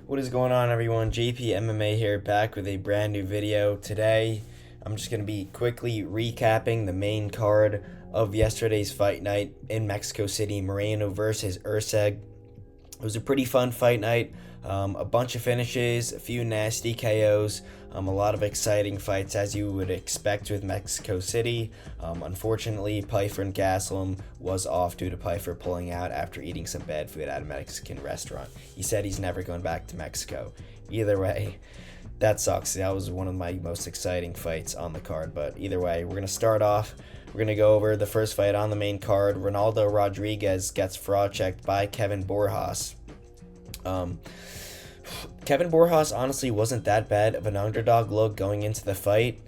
What is going on, everyone? JP MMA here, back with a brand new video. Today I'm just going to be quickly recapping the main card of yesterday's fight night in Mexico City. Moreno versus Erceg. It was a pretty fun fight night. A bunch of finishes, a few nasty KOs, a lot of exciting fights as you would expect with Mexico City. Unfortunately, Pyfer and Gastelum was off due to Pyfer pulling out after eating some bad food at a Mexican restaurant. He said he's never going back to Mexico. Either way, that sucks. That was one of my most exciting fights on the card. But either way, we're going to start off. We're going to go over the first fight on the main card. Ronaldo Rodriguez gets fraud checked by Kevin Borjas. Kevin Borjas honestly wasn't that bad of an underdog look going into the fight.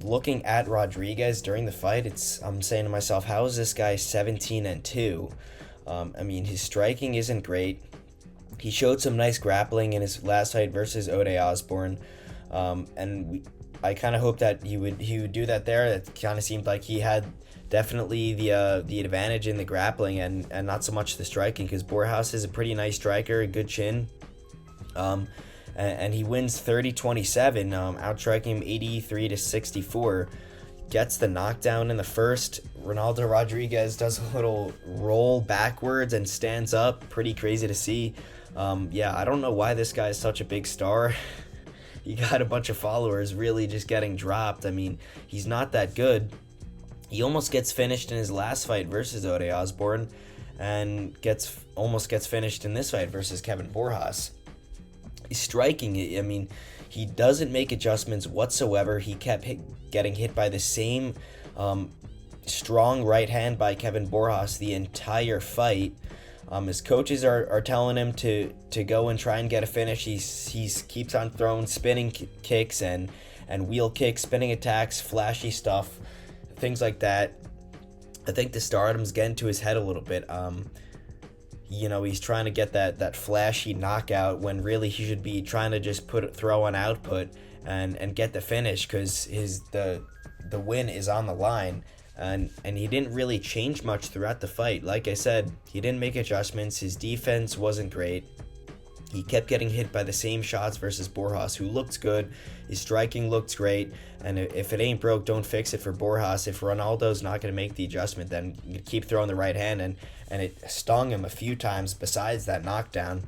Looking at Rodriguez during the fight, I'm saying to myself, how is this guy 17-2? His striking isn't great. He showed some nice grappling in his last fight versus Ode Osborne, I kind of hope that he would do that there. It kind of seemed like he had definitely the advantage in the grappling and not so much the striking, because Borjas is a pretty nice striker, a good chin, and he wins 30-27, outstriking him 83-64. Gets the knockdown in the first. Ronaldo Rodriguez does a little roll backwards and stands up. Pretty crazy to see. I don't know why this guy is such a big star. He got a bunch of followers really just getting dropped. He's not that good. He almost gets finished in his last fight versus Ode Osborne, and almost gets finished in this fight versus Kevin Borjas. He's striking. He doesn't make adjustments whatsoever. He kept getting hit by the same strong right hand by Kevin Borjas the entire fight. His coaches are telling him to go and try and get a finish. He keeps on throwing spinning kicks and wheel kicks, spinning attacks, flashy stuff, things like that. I think the stardom's getting to his head a little bit. He's trying to get that flashy knockout when really he should be trying to just throw on output and get the finish, because the win is on the line. And he didn't really change much throughout the fight. Like I said, he didn't make adjustments. His defense wasn't great. He kept getting hit by the same shots versus Borjas, who looked good. His striking looked great. And if it ain't broke, don't fix it for Borjas. If Ronaldo's not going to make the adjustment, then you keep throwing the right hand. And it stung him a few times besides that knockdown.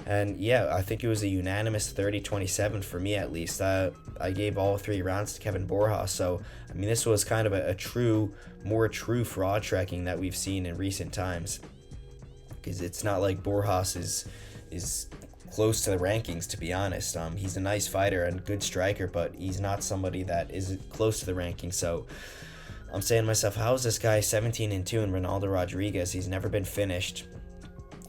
And yeah, I think it was a unanimous 30-27 for me, at least. I gave all 3 rounds to Kevin Borjas. So, this was kind of a more true fraud tracking that we've seen in recent times. Because it's not like Borjas is close to the rankings, to be honest. He's a nice fighter and good striker, but he's not somebody that is close to the rankings. So I'm saying to myself, how is this guy 17-2 in Ronaldo Rodriguez? He's never been finished.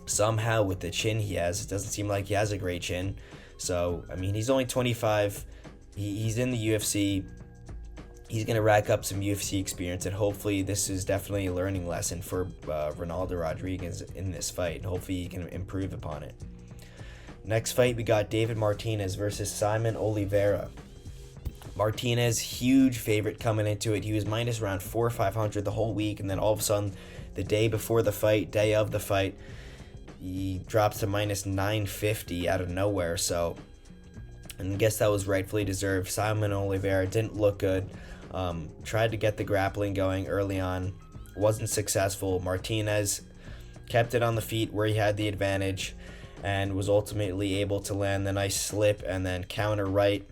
Somehow with the chin he has, it doesn't seem like he has a great chin. So, he's only 25. He's in the UFC. He's going to rack up some UFC experience, and hopefully this is definitely a learning lesson for Ronaldo Rodriguez in this fight. Hopefully he can improve upon it. Next fight, we got David Martinez versus Simon Oliveira. Martinez, huge favorite coming into it. He was minus around 400 or 500 the whole week, and then all of a sudden, the day of the fight, he drops to minus 950 out of nowhere. So, and I guess that was rightfully deserved. Simon Oliveira didn't look good. Tried to get the grappling going early on, wasn't successful. Martinez kept it on the feet where he had the advantage, and was ultimately able to land the nice slip and then counter right.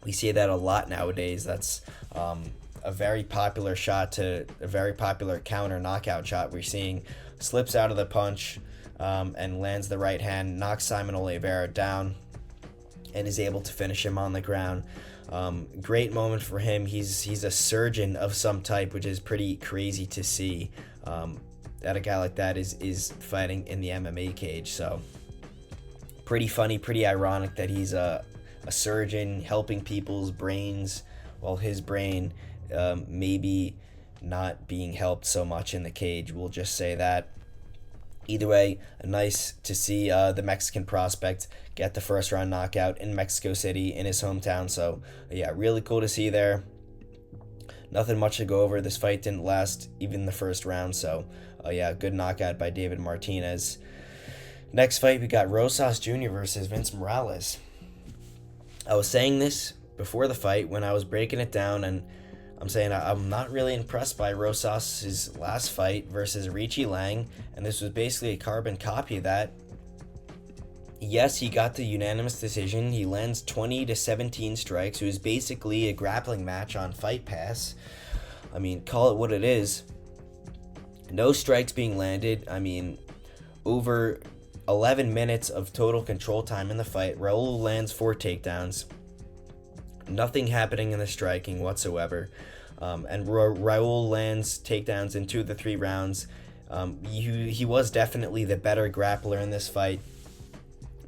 We see that a lot nowadays. That's a very popular shot to a very popular counter knockout shot. We're seeing slips out of the punch and lands the right hand, knocks Simon Oliveira down, and is able to finish him on the ground. Great moment for him. He's a surgeon of some type, which is pretty crazy to see. That a guy like that is fighting in the MMA cage. So pretty funny, pretty ironic that he's a surgeon helping people's brains, while his brain maybe not being helped so much in the cage. We'll just say that. Either way, nice to see the Mexican prospect get the first round knockout in Mexico City in his hometown. So yeah, really cool to see there. Nothing much to go over. This fight didn't last even the first round. So yeah, good knockout by David Martinez. Next fight, we got Rosas Jr. versus Vince Morales. I was saying this before the fight when I was breaking it down, and I'm saying I'm not really impressed by Rosas' last fight versus Richie Lang, and this was basically a carbon copy of that. Yes, he got the unanimous decision. He lands 20 to 17 strikes. It was basically a grappling match on Fight Pass. I mean, call it what it is. No strikes being landed. I mean, over 11 minutes of total control time in the fight. Raul lands 4 takedowns. Nothing happening in the striking whatsoever. And Raul lands takedowns in 2 of the 3 rounds. He was definitely the better grappler in this fight.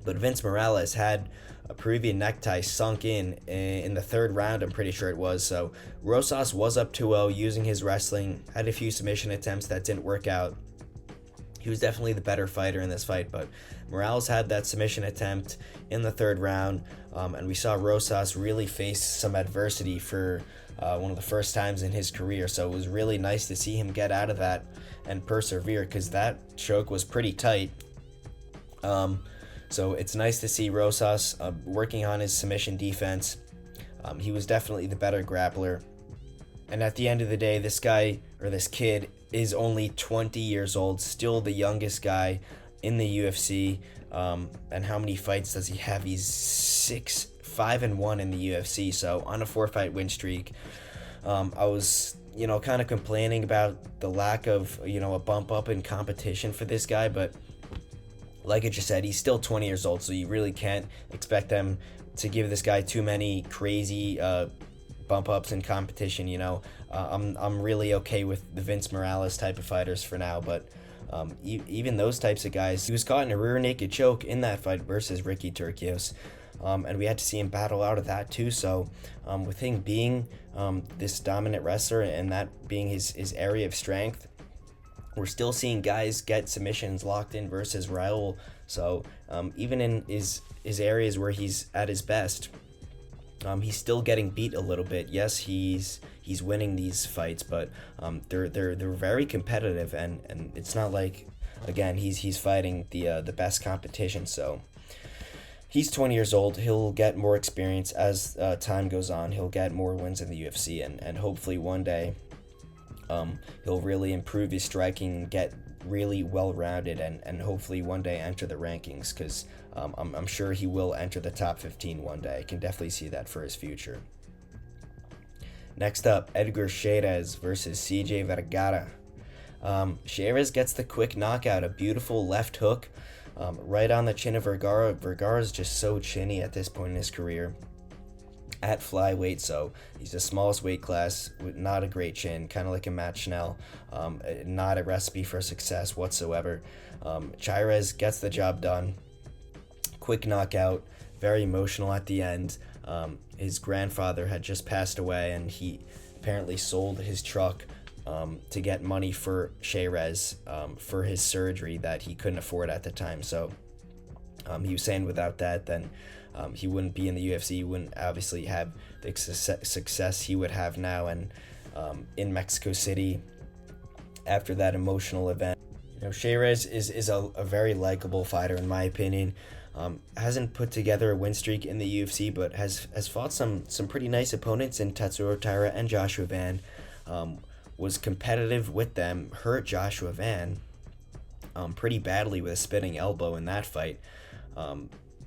But Vince Morales had a Peruvian necktie sunk in the 3rd round, I'm pretty sure it was. So Rosas was up 2-0 using his wrestling, had a few submission attempts that didn't work out. He was definitely the better fighter in this fight, but Morales had that submission attempt in the 3rd round, and we saw Rosas really face some adversity for one of the first times in his career. So it was really nice to see him get out of that and persevere, because that choke was pretty tight. So it's nice to see Rosas working on his submission defense. He was definitely the better grappler. And at the end of the day, this kid is only 20 years old, still the youngest guy in the UFC. And how many fights does he have? He's 5-1 in the UFC, so on a 4-fight win streak. I was, kind of complaining about the lack of, a bump up in competition for this guy, but like I just said, he's still 20 years old, so you really can't expect them to give this guy too many crazy bump ups in competition. I'm really okay with the Vince Morales type of fighters for now, but even those types of guys, he was caught in a rear naked choke in that fight versus Ricky Turcios, and we had to see him battle out of that too. So with him being this dominant wrestler and that being his area of strength, we're still seeing guys get submissions locked in versus Raul. So even in his areas where he's at his best, he's still getting beat a little bit. Yes, he's winning these fights, but they're very competitive, and it's not like, again, he's fighting the best competition. So he's 20 years old. He'll get more experience as time goes on. He'll get more wins in the UFC, and hopefully one day he'll really improve his striking, get really well-rounded, and hopefully one day enter the rankings, because I'm sure he will enter the top 15 one day. I can definitely see that for his future. Next up, Edgar Chairez versus CJ Vergara. Chairez gets the quick knockout, a beautiful left hook right on the chin of Vergara. Vergara's just so chinny at this point in his career at flyweight, so he's the smallest weight class with not a great chin, kind of like a Matt Schnell, not a recipe for success whatsoever. Chairez gets the job done, quick knockout, very emotional at the end. His grandfather had just passed away, and he apparently sold his truck to get money for Chairez for his surgery that he couldn't afford at the time. So he was saying without that, then he wouldn't be in the UFC. He wouldn't obviously have the success he would have now, and in Mexico City after that emotional event. Chairez is a very likable fighter in my opinion. Hasn't put together a win streak in the UFC, but has fought some pretty nice opponents in Tatsuro Taira and Joshua Van. Was competitive with them, hurt Joshua Van pretty badly with a spinning elbow in that fight.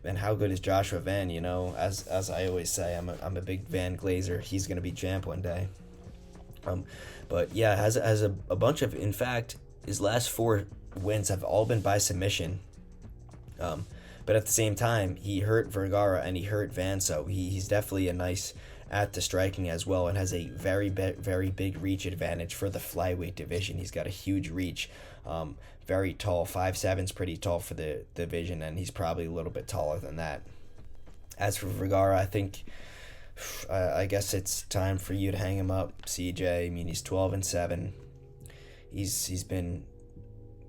And how good is Joshua Van? As I always say, I'm a big Van Glazer. He's gonna be champ one day. But yeah, has a bunch of, in fact, his last 4 wins have all been by submission. But at the same time, he hurt Vergara and he hurt Van, so he's definitely a nice at the striking as well, and has a very big reach advantage for the flyweight division. He's got a huge reach. Very tall, 5'7" is pretty tall for the division, and he's probably a little bit taller than that. As for Vergara, I think, I guess it's time for you to hang him up, CJ. I mean, he's 12-7. He's been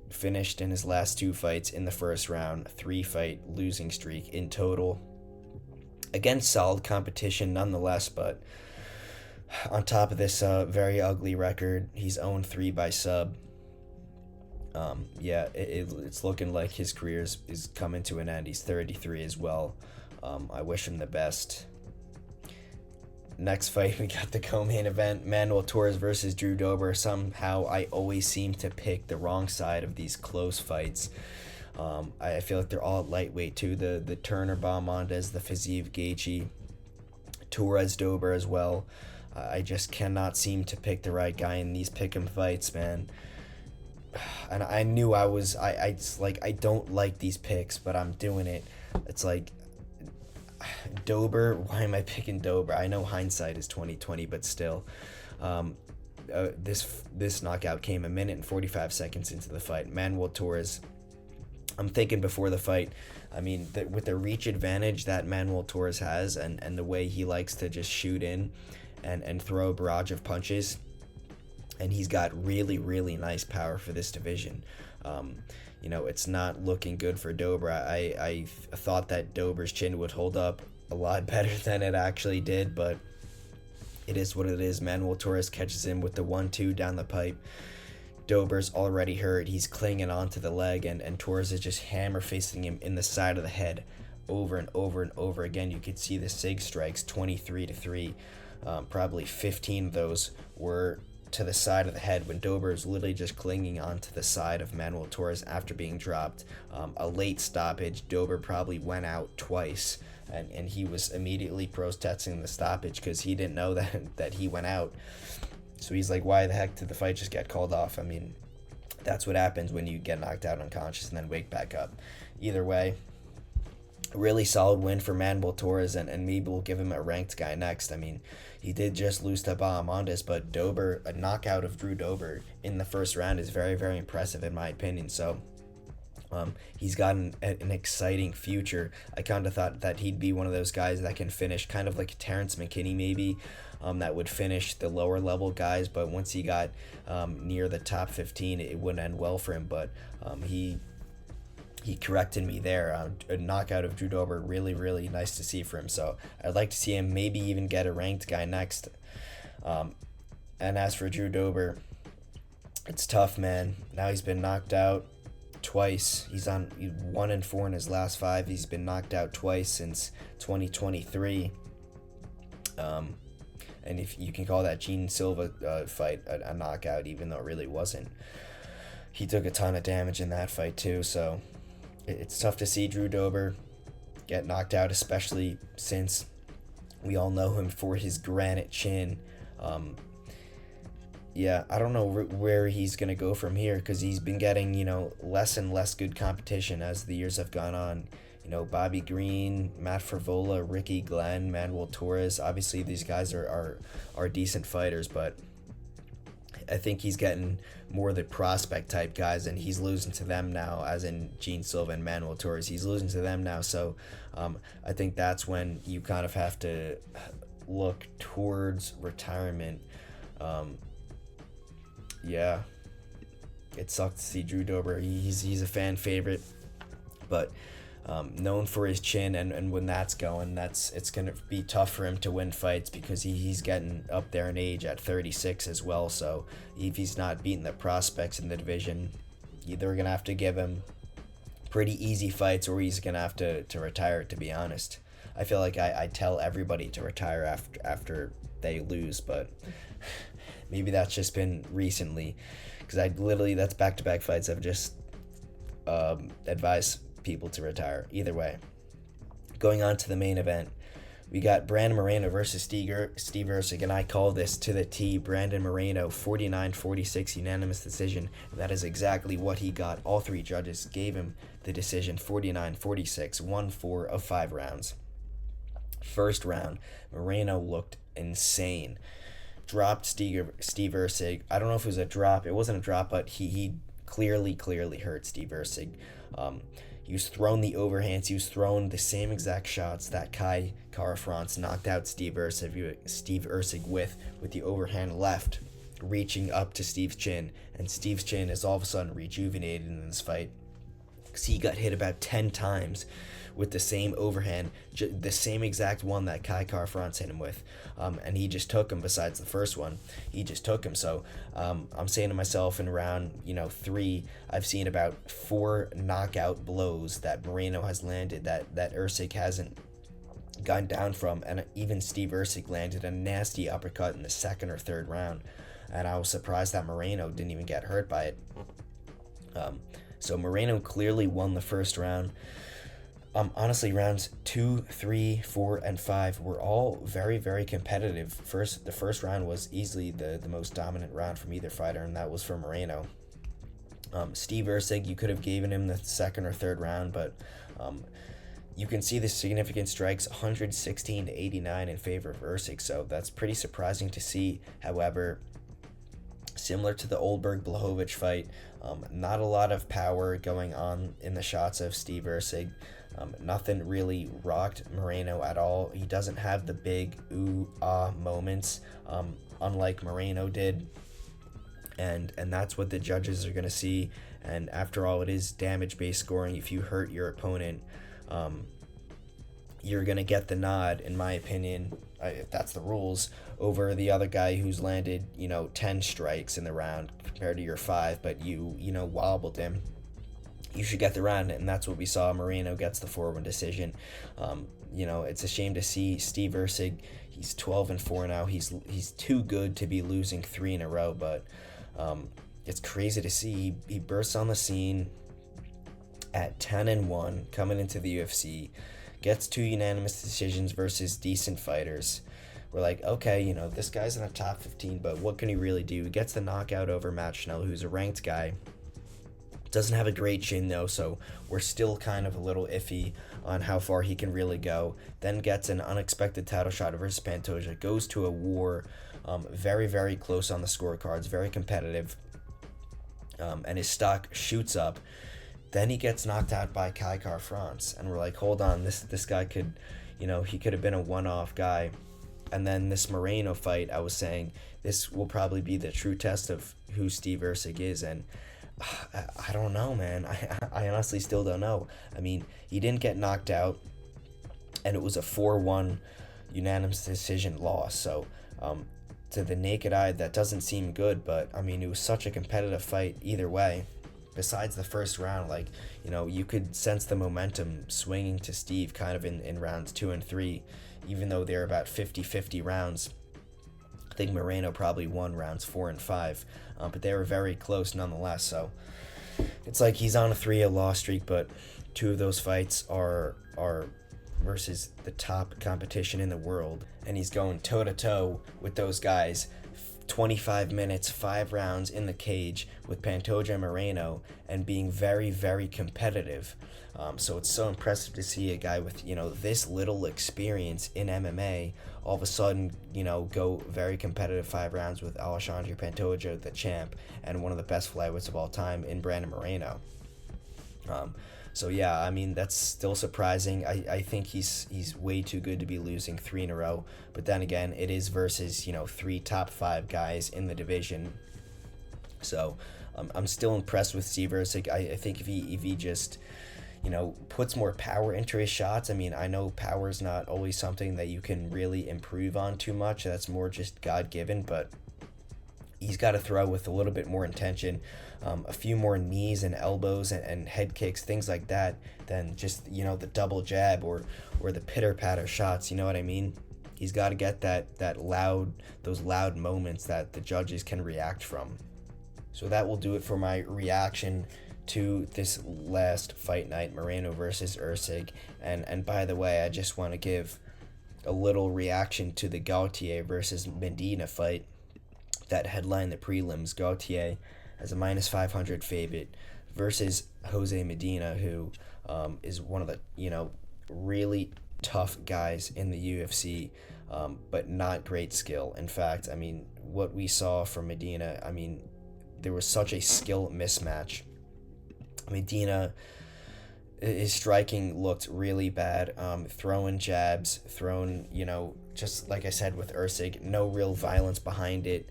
finished in his last 2 fights in the first round, 3-fight losing streak in total. Against solid competition nonetheless, but on top of this very ugly record, he's 0-3 by sub. Yeah, it's looking like his career is coming to an end. He's 33 as well. I wish him the best. Next fight, we got the co-main event, Manuel Torres versus Drew Dober. Somehow, I always seem to pick the wrong side of these close fights. I feel like they're all lightweight too. The Turner Bahamondes, the Fiziev Gaethje, Torres Dober as well. I just cannot seem to pick the right guy in these pick'em fights, man. And I knew I don't like these picks, but I'm doing it. It's like, Dober, why am I picking Dober? I know hindsight is 2020, but still. This knockout came a minute and 45 seconds into the fight. Manuel Torres, I'm thinking before the fight, I mean, with the reach advantage that Manuel Torres has, and the way he likes to just shoot in and throw a barrage of punches, and he's got really, really nice power for this division. It's not looking good for Dober. I thought that Dober's chin would hold up a lot better than it actually did, but it is what it is. Manuel Torres catches him with the 1-2 down the pipe. Dober's already hurt. He's clinging onto the leg, and Torres is just hammer facing him in the side of the head over and over and over again. You could see the SIG strikes 23-3. Probably 15 of those were to the side of the head when Dober is literally just clinging onto the side of Manuel Torres after being dropped. A late stoppage. Dober probably went out twice, and he was immediately protesting the stoppage because he didn't know that he went out. So he's like, why the heck did the fight just get called off? I mean, that's what happens when you get knocked out unconscious and then wake back up. Either way, really solid win for Manuel Torres, and maybe we'll give him a ranked guy next. I mean, he did just lose to Bahamondes, but Dober, a knockout of Drew Dober in the first round is very, very impressive in my opinion. So he's got an exciting future. I kind of thought that he'd be one of those guys that can finish kind of like Terrence McKinney maybe, that would finish the lower level guys, but once he got near the top 15, it wouldn't end well for him. But he corrected me there. A knockout of Drew Dober, really, really nice to see for him. So I'd like to see him maybe even get a ranked guy next. And as for Drew Dober, it's tough, man. Now he's been knocked out twice. He's 1-4 in his last 5. He's been knocked out twice since 2023. And if you can call that Gene Silva fight a knockout, even though it really wasn't. He took a ton of damage in that fight too, so it's tough to see Drew Dober get knocked out, especially since we all know him for his granite chin. I don't know where he's going to go from here, because he's been getting, less and less good competition as the years have gone on. Bobby Green, Matt Favola, Ricky Glenn, Manuel Torres. Obviously, these guys are decent fighters, but I think he's getting more the prospect type guys, and he's losing to them now, as in Gene Silva and Manuel Torres. He's losing to them now, so I think that's when you kind of have to look towards retirement. It sucks to see Drew Dober. He's a fan favorite, but known for his chin, and when that's going, it's going to be tough for him to win fights, because he's getting up there in age at 36 as well. So if he's not beating the prospects in the division, they're going to have to give him pretty easy fights, or he's going to have to retire, to be honest. I feel like I tell everybody to retire after they lose, but maybe that's just been recently, because that's back-to-back fights I've just advised people to retire. Either way, going on to the main event, we got Brandon Moreno versus Steve Erceg, and I call this to the T. Brandon Moreno, 49-46 unanimous decision, and that is exactly what he got. All 3 judges gave him the decision, 49-46, 1-4 of 5 rounds. First round, Moreno looked insane. Dropped Steve Erceg. I don't know if it was a drop. It wasn't a drop, but he clearly hurt Steve Erceg. He was throwing the overhands. He was throwing the same exact shots that Kai Kara-France knocked out Steve Erceg with the overhand left, reaching up to Steve's chin. And Steve's chin is all of a sudden rejuvenated in this fight. because he got hit about 10 times with the same overhand, the same exact one that Kai Kara-France hit him with, and he just took him. Besides the first one, he just took him. So I'm saying to myself, in round 3, I've seen about 4 knockout blows that Moreno has landed that Erceg hasn't gone down from, and even Steve Erceg landed a nasty uppercut in the second or third round, and I was surprised that Moreno didn't even get hurt by it. So Moreno clearly won the first round. Honestly, rounds 2, 3, 4, and 5 were all very, very competitive. The first round was easily the most dominant round from either fighter, and that was for Moreno. Steve Erceg, you could have given him the second or third round, but you can see the significant strikes, 116 to 89 in favor of Erceg, so that's pretty surprising to see. However, similar to the Oldberg-Blachowicz fight, not a lot of power going on in the shots of Steve Erceg. Nothing really rocked Moreno at all. He doesn't have the big ooh-ah moments, unlike Moreno did. And that's what the judges are going to see. And after all, it is damage-based scoring. If you hurt your opponent, you're going to get the nod, in my opinion, if that's the rules, over the other guy who's landed, 10 strikes in the round compared to your 5, but you wobbled him. You should get the round, and that's what we saw. Moreno gets the 4-1 decision. It's a shame to see Steve Erceg. He's 12-4 now. He's too good to be losing 3 in a row, but it's crazy to see. He bursts on the scene at 10-1 coming into the UFC, gets 2 unanimous decisions versus decent fighters. We're like, okay, this guy's in the top 15, but what can he really do? He gets the knockout over Matt Schnell, who's a ranked guy. Doesn't have a great chin, though, so we're still kind of a little iffy on how far he can really go. Then gets an unexpected title shot versus Pantoja. Goes to a war, very, very close on the scorecards, very competitive, and his stock shoots up. Then he gets knocked out by Kai Kara-France, and we're like, hold on, this guy could, he could have been a one-off guy. And then this Moreno fight, I was saying, this will probably be the true test of who Steve Erceg is, and I don't know, man. I honestly still don't know. I mean, he didn't get knocked out, and it was a 4-1 unanimous decision loss. So, to the naked eye, that doesn't seem good, but, I mean, it was such a competitive fight either way. Besides the first round, you could sense the momentum swinging to Steve kind of in rounds 2 and 3, even though they're about 50-50 rounds. I think Moreno probably won rounds 4 and 5, but they were very close nonetheless. So it's like he's on a 3-0 loss streak, but 2 of those fights are versus the top competition in the world, and he's going toe-to-toe with those guys. 25 minutes, 5 rounds in the cage with Pantoja and Moreno, and being very, very competitive. So it's so impressive to see a guy with, this little experience in MMA all of a sudden, go very competitive 5 rounds with Alexandre Pantoja, the champ, and one of the best flyweights of all time in Brandon Moreno. So yeah, I mean, that's still surprising. I think he's way too good to be losing 3 in a row. But then again, it is versus, 3 top 5 guys in the division. So I'm still impressed with Steve Erceg. I think if he just, puts more power into his shots. I mean, I know power is not always something that you can really improve on too much. That's more just God-given, but he's got to throw with a little bit more intention, a few more knees and elbows and head kicks, things like that, than just, the double jab or the pitter-patter shots, you know what I mean? He's got to get those loud moments that the judges can react from. So that will do it for my reaction to this last fight night, Moreno versus Erceg. And by the way, I just want to give a little reaction to the Gauthier versus Medina fight that headlined the prelims. Gauthier as a -500 favorite versus Jose Medina, who is one of the really tough guys in the UFC, but not great skill. In fact, I mean, what we saw from Medina, I mean, there was such a skill mismatch. Medina, his striking looked really bad, throwing jabs, just like I said with Erceg, no real violence behind it.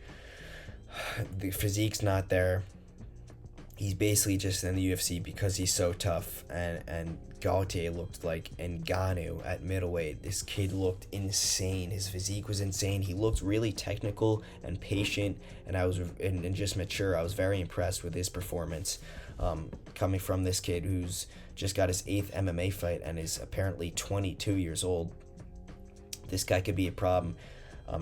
The physique's not there. he's basically just in the UFC because he's so tough. And Gaultier looked like Ngannou at middleweight. This kid looked insane. His physique was insane. He looked really technical and patient, and and just mature. I was very impressed with his performance, coming from this kid who's just got his 8th MMA fight and is apparently 22 years old. This guy could be a problem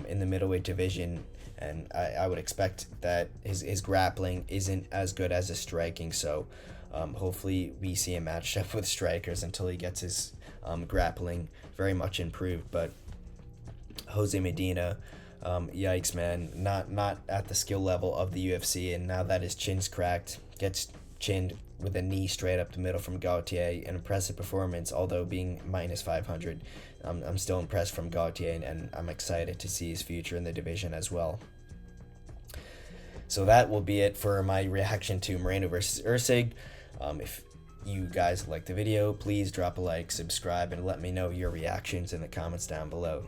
in the middleweight division, and I would expect that his grappling isn't as good as his striking, so hopefully we see him matched up with strikers until he gets his grappling very much improved. But Jose Medina, yikes, man, not at the skill level of the UFC, and now that his chin's cracked, gets chinned with a knee straight up the middle from Gaultier. An impressive performance, although being minus 500. I'm still impressed from Gaultier, and I'm excited to see his future in the division as well. So that will be it for my reaction to Moreno versus Erceg. If you guys like the video, please drop a like, subscribe, and let me know your reactions in the comments down below.